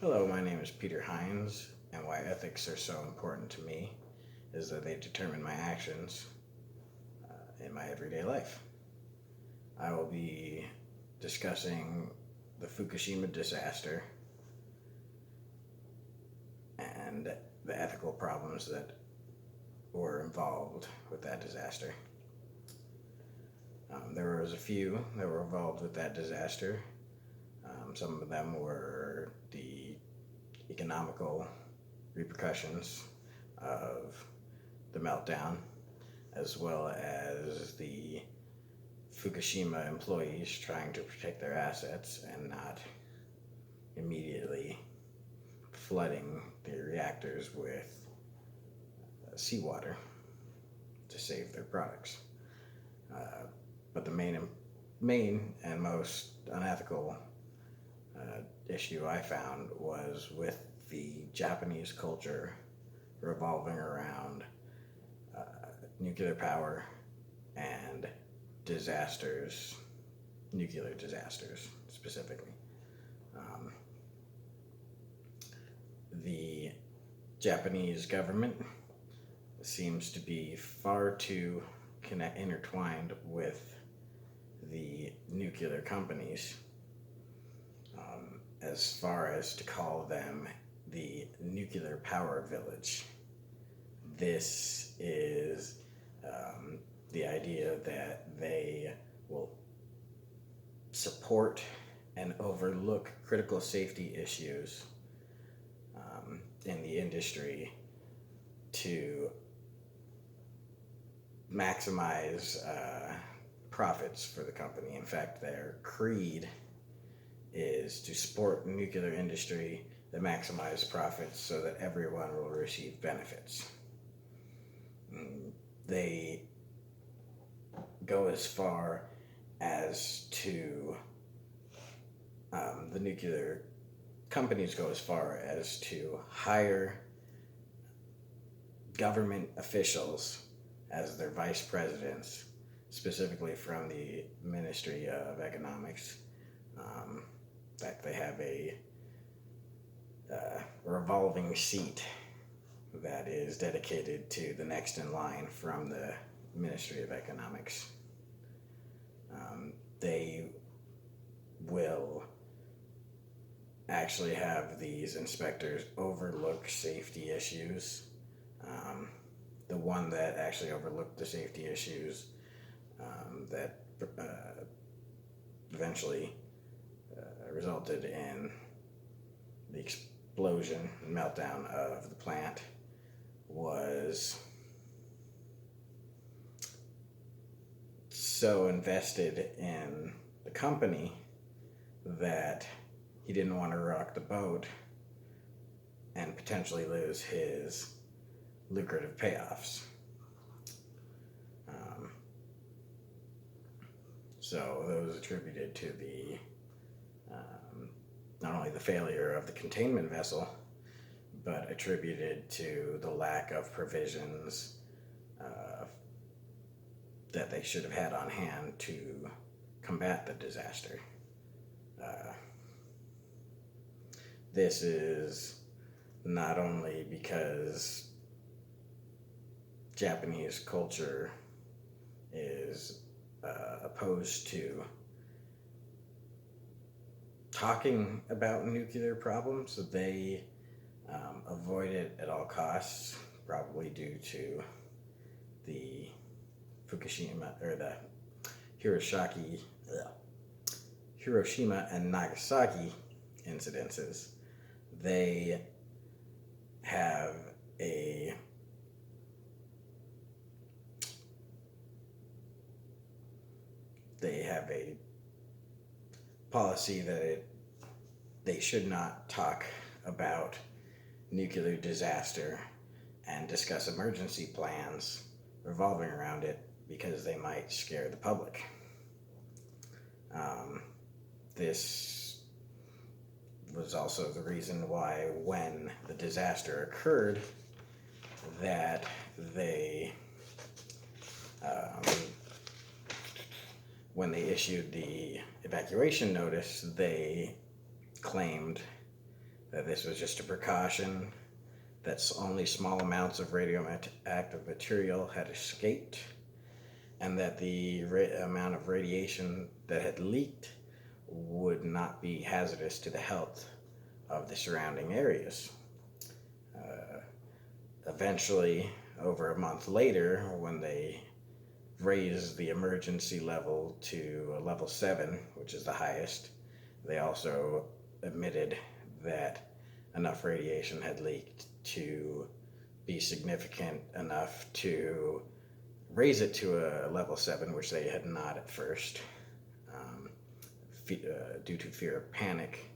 Hello, my name is Peter Hines, and why ethics are so important to me is that they determine my actions in my everyday life. I will be discussing the Fukushima disaster and the ethical problems that were involved with that disaster. There was a few that were involved with that disaster. Some of them were the economical repercussions of the meltdown, as well as the Fukushima employees trying to protect their assets and not immediately flooding the reactors with seawater to save their products. But the main and most unethical issue I found was with the Japanese culture revolving around nuclear power and disasters, nuclear disasters specifically. The Japanese government seems to be far too intertwined with the nuclear companies, as far as to call them the nuclear power village. This is the idea that they will support and overlook critical safety issues in the industry to maximize profits for the company. In fact, their creed is to support the nuclear industry that maximize profits so that everyone will receive benefits. They go as far as to, the nuclear companies go as far as to hire government officials as their vice presidents, specifically from the Ministry of Economics. In fact, they have a revolving seat that is dedicated to the next in line from the Ministry of Economics. They will actually have these inspectors overlook safety issues. The one that actually overlooked the safety issues that eventually resulted in the explosion and meltdown of the plant was so invested in the company that he didn't want to rock the boat and potentially lose his lucrative payoffs. So those attributed to the not only the failure of the containment vessel, but attributed to the lack of provisions that they should have had on hand to combat the disaster. This is not only because Japanese culture is opposed to talking about nuclear problems, they avoid it at all costs, probably due to the Fukushima or the Hiroshima and Nagasaki incidences. They have a policy that they should not talk about nuclear disaster and discuss emergency plans revolving around it because they might scare the public. This was also the reason why, when the disaster occurred, that when they issued the evacuation notice, they claimed that this was just a precaution, that only small amounts of radioactive material had escaped, and that the amount of radiation that had leaked would not be hazardous to the health of the surrounding areas. Eventually, over a month later, when they raised the emergency level to level 7, which is the highest, they also admitted that enough radiation had leaked to be significant enough to raise it to a level 7, which they had not at first, due to fear of panic,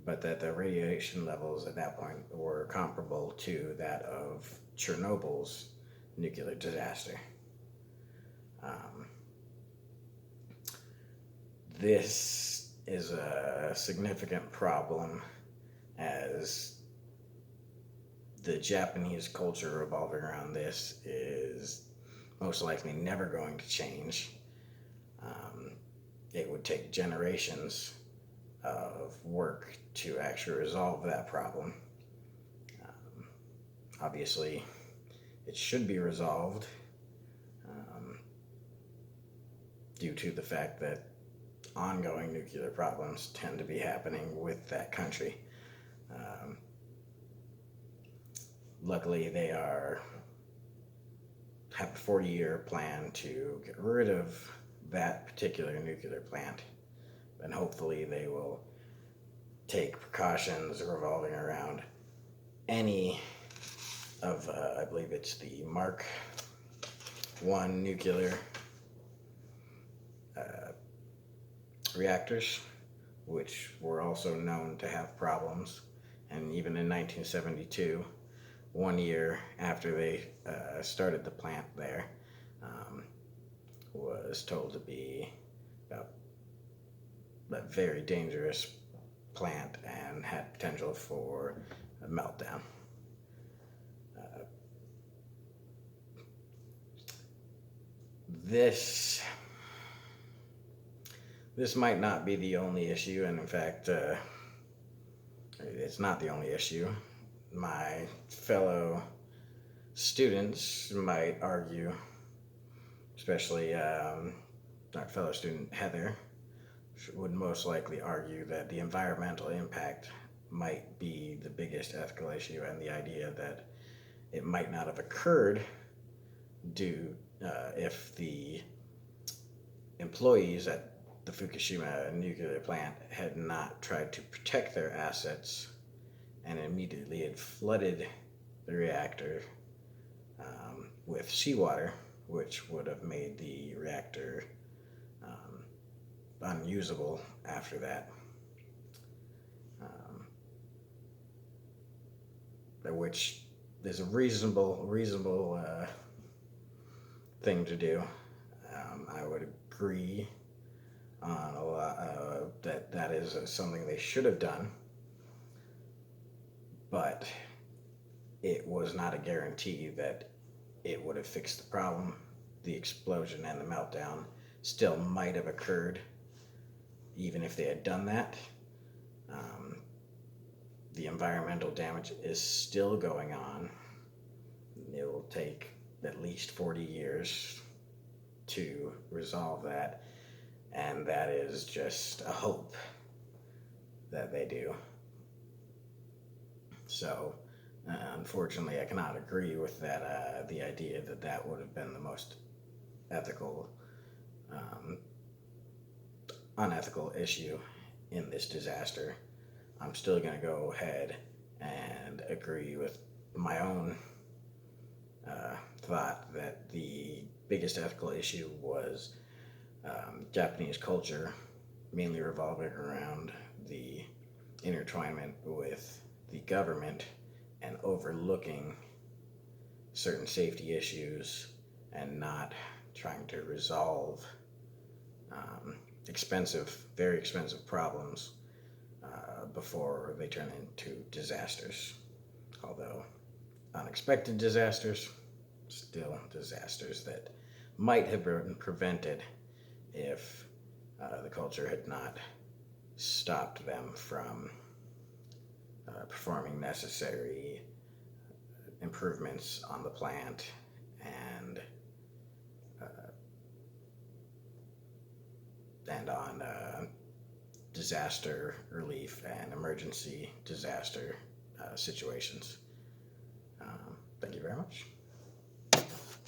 but that the radiation levels at that point were comparable to that of Chernobyl's nuclear disaster. This is a significant problem, as the Japanese culture revolving around this is most likely never going to change. It would take generations of work to actually resolve that problem. Obviously, it should be resolved due to the fact that ongoing nuclear problems tend to be happening with that country. Luckily, they have a 40-year plan to get rid of that particular nuclear plant, and hopefully they will take precautions revolving around any of, I believe it's the Mark 1 nuclear reactors, which were also known to have problems. And even in 1972, 1 year after they started the plant there, was told to be a very dangerous plant and had potential for a meltdown. This might not be the only issue, and in fact, it's not the only issue. My fellow students might argue, especially our fellow student Heather, would most likely argue that the environmental impact might be the biggest ethical issue, and the idea that it might not have occurred if the employees at the Fukushima nuclear plant had not tried to protect their assets and immediately had flooded the reactor with seawater, which would have made the reactor unusable after that. Which is a reasonable thing to do. I would agree on a lot that is something they should have done, but it was not a guarantee that it would have fixed the problem. The explosion and the meltdown still might have occurred even if they had done that. The environmental damage is still going on. It will take at least 40 years to resolve that, and that is just a hope that they do. So, unfortunately, I cannot agree with that. The idea that would have been the most unethical issue in this disaster. I'm still going to go ahead and agree with my own thought that the biggest ethical issue was Japanese culture, mainly revolving around the intertwinement with the government and overlooking certain safety issues and not trying to resolve very expensive problems before they turn into disasters. Although unexpected disasters, still disasters that might have been prevented if the culture had not stopped them from performing necessary improvements on the plant and on disaster relief and emergency disaster situations. Thank you very much.